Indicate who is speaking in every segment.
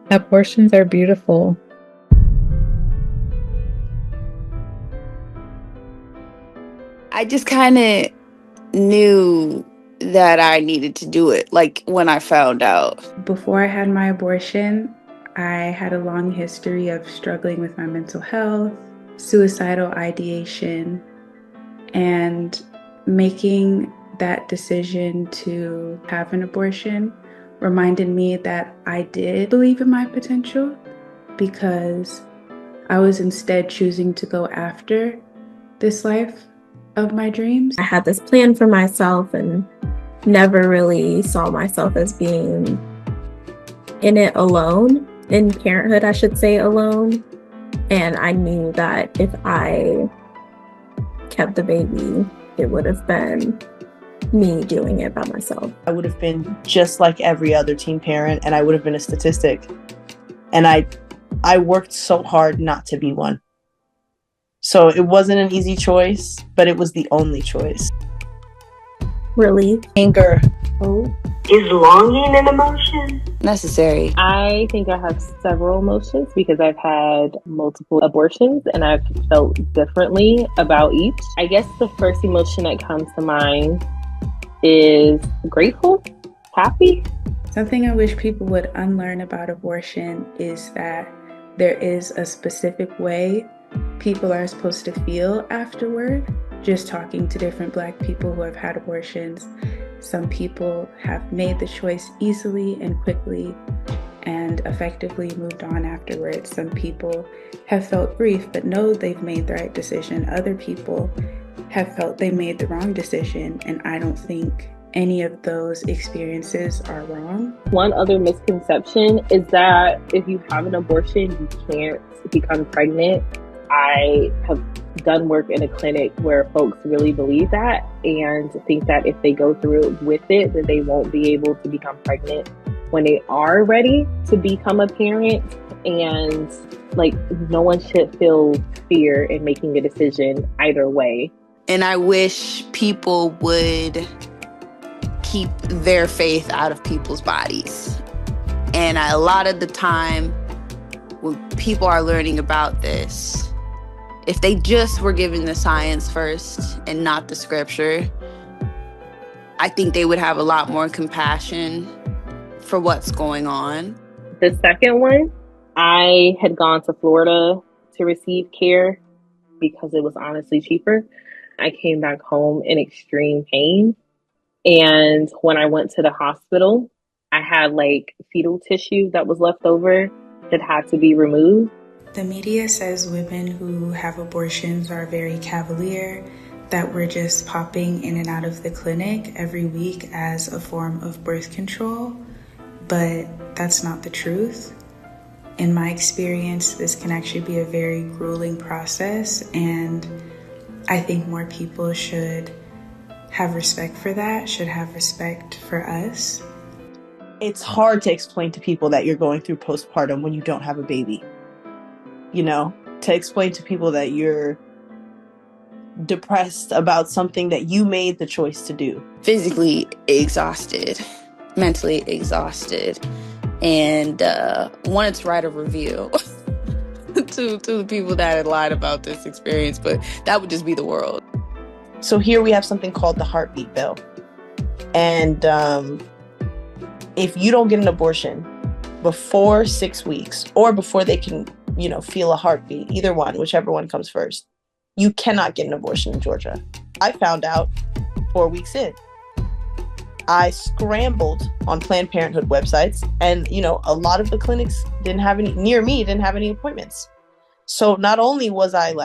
Speaker 1: Abortions are beautiful.
Speaker 2: I just kind of knew that I needed to do it, like when I found out.
Speaker 3: Before I had my abortion, I had a long history of struggling with my mental health, suicidal ideation, and making that decision to have an abortion reminded me that I did believe in my potential, because I was instead choosing to go after this life of my dreams.
Speaker 4: I had this plan for myself and never really saw myself as being in it alone, in parenthood, I should say, alone. And I knew that if I kept the baby, it would have been me doing it by myself.
Speaker 5: I would have been just like every other teen parent, and I would have been a statistic. And I worked so hard not to be one. So it wasn't an easy choice, but it was the only choice.
Speaker 4: Relief.
Speaker 5: Anger.
Speaker 3: Hope.
Speaker 6: Is longing an emotion?
Speaker 2: Necessary.
Speaker 7: I think I have several emotions because I've had multiple abortions and I've felt differently about each. I guess the first emotion that comes to mind is grateful, happy.
Speaker 3: Something I wish people would unlearn about abortion is that there is a specific way people are supposed to feel afterward. Just talking to different Black people who have had abortions, some people have made the choice easily and quickly and effectively moved on afterwards. Some people have felt grief but know they've made the right decision. Other people have felt they made the wrong decision, and I don't think any of those experiences are wrong.
Speaker 7: One other misconception is that if you have an abortion, you can't become pregnant. I have done work in a clinic where folks really believe that and think that if they go through with it, that they won't be able to become pregnant when they are ready to become a parent. And like, no one should feel fear in making a decision either way.
Speaker 2: And I wish people would keep their faith out of people's bodies. And a lot of the time when people are learning about this, if they just were given the science first and not the scripture, I think they would have a lot more compassion for what's going on.
Speaker 7: The second one, I had gone to Florida to receive care because it was honestly cheaper. I came back home in extreme pain. And when I went to the hospital, I had like fetal tissue that was left over that had to be removed.
Speaker 3: The media says women who have abortions are very cavalier, that we're just popping in and out of the clinic every week as a form of birth control, but that's not the truth. In my experience, this can actually be a very grueling process, and I think more people should have respect for that, should have respect for us.
Speaker 5: It's hard to explain to people that you're going through postpartum when you don't have a baby. You know, to explain to people that you're depressed about something that you made the choice to do.
Speaker 2: Physically exhausted, mentally exhausted, and wanted to write a review to the people that had lied about this experience, but that would just be the world.
Speaker 5: So here we have something called the heartbeat bill. And if you don't get an abortion before 6 weeks or before they can, feel a heartbeat, either one, whichever one comes first, you cannot get an abortion in Georgia. I found out 4 weeks in. I scrambled on Planned Parenthood websites, and, a lot of the clinics didn't have any appointments. So not only was I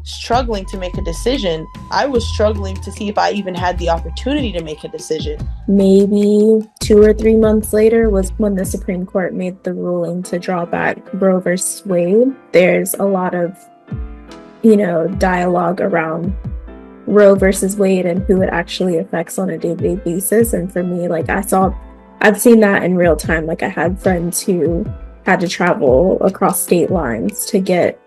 Speaker 5: struggling to make a decision, I was struggling to see if I even had the opportunity to make a decision. Maybe
Speaker 4: 2 or 3 months later was when the Supreme Court made the ruling to draw back Roe versus Wade. There's a lot of, dialogue around Roe versus Wade and who it actually affects on a day-to-day basis. And for me, I've seen that in real time. I had friends who had to travel across state lines to get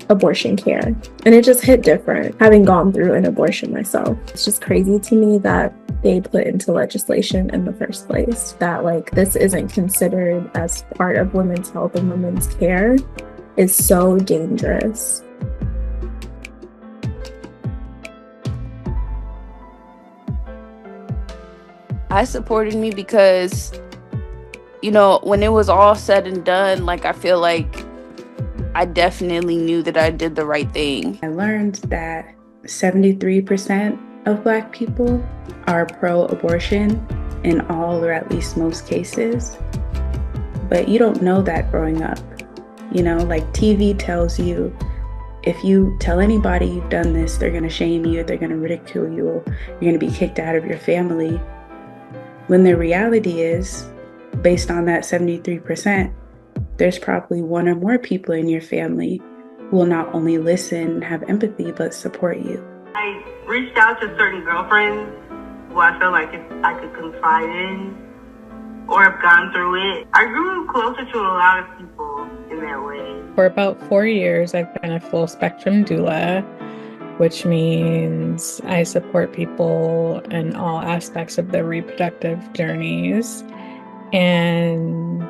Speaker 4: abortion care. And it just hit different, having gone through an abortion myself. It's just crazy to me that they put into legislation in the first place that like this isn't considered as part of women's health and women's care is so dangerous.
Speaker 2: I supported me because, you know, when it was all said and done, like, I feel like I definitely knew that I did the right thing.
Speaker 3: I learned that 73% of Black people are pro-abortion in all or at least most cases. But you don't know that growing up. You know, like TV tells you, if you tell anybody you've done this, they're gonna shame you, they're gonna ridicule you, you're gonna be kicked out of your family. When the reality is, based on that 73%, there's probably one or more people in your family who will not only listen, have empathy, but support you.
Speaker 6: I reached out to certain girlfriends who I felt like if I could confide in or have gone through it. I grew closer to a lot of people in that way.
Speaker 1: For about 4 years, I've been a full spectrum doula, which means I support people in all aspects of their reproductive journeys. And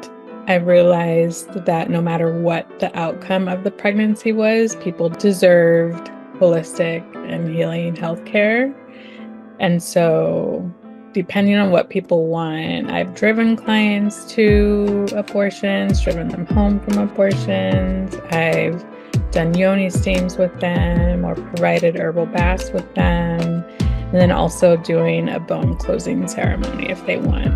Speaker 1: I realized that no matter what the outcome of the pregnancy was, people deserved holistic and healing healthcare. And so, depending on what people want, I've driven clients to abortions, driven them home from abortions. I've done yoni steams with them or provided herbal baths with them, and then also doing a bone closing ceremony if they want.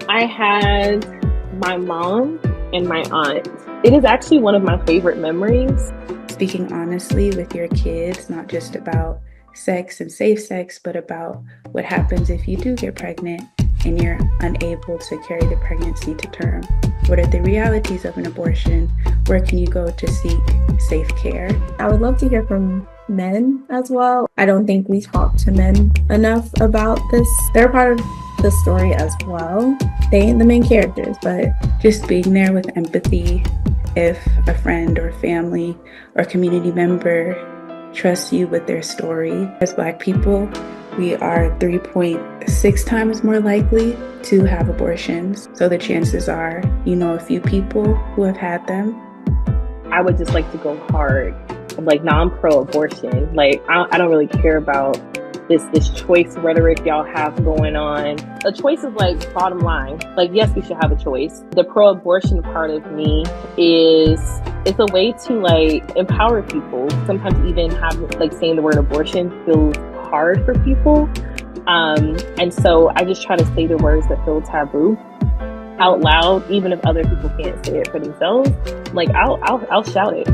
Speaker 7: I had my mom and my aunt. It is actually one of my favorite memories.
Speaker 3: Speaking honestly with your kids, not just about sex and safe sex, but about what happens if you do get pregnant and you're unable to carry the pregnancy to term. What are the realities of an abortion? Where can you go to seek safe care?
Speaker 4: I would love to hear from men as well. I don't think we talk to men enough about this. They're part of the story as well. They ain't the main characters, but
Speaker 3: just being there with empathy. If a friend or family or community member trusts you with their story. As Black people, we are 3.6 times more likely to have abortions. So the chances are, you know, a few people who have had them.
Speaker 7: I would just like to go hard. I'm like, no, I'm pro-abortion. Like, I don't really care about this choice rhetoric y'all have going on. A choice is like bottom line. Like, yes, we should have a choice. The pro-abortion part of me is, it's a way to like empower people. Sometimes even have like saying the word abortion feels hard for people. And so I just try to say the words that feel taboo out loud, even if other people can't say it for themselves. Like I'll shout it.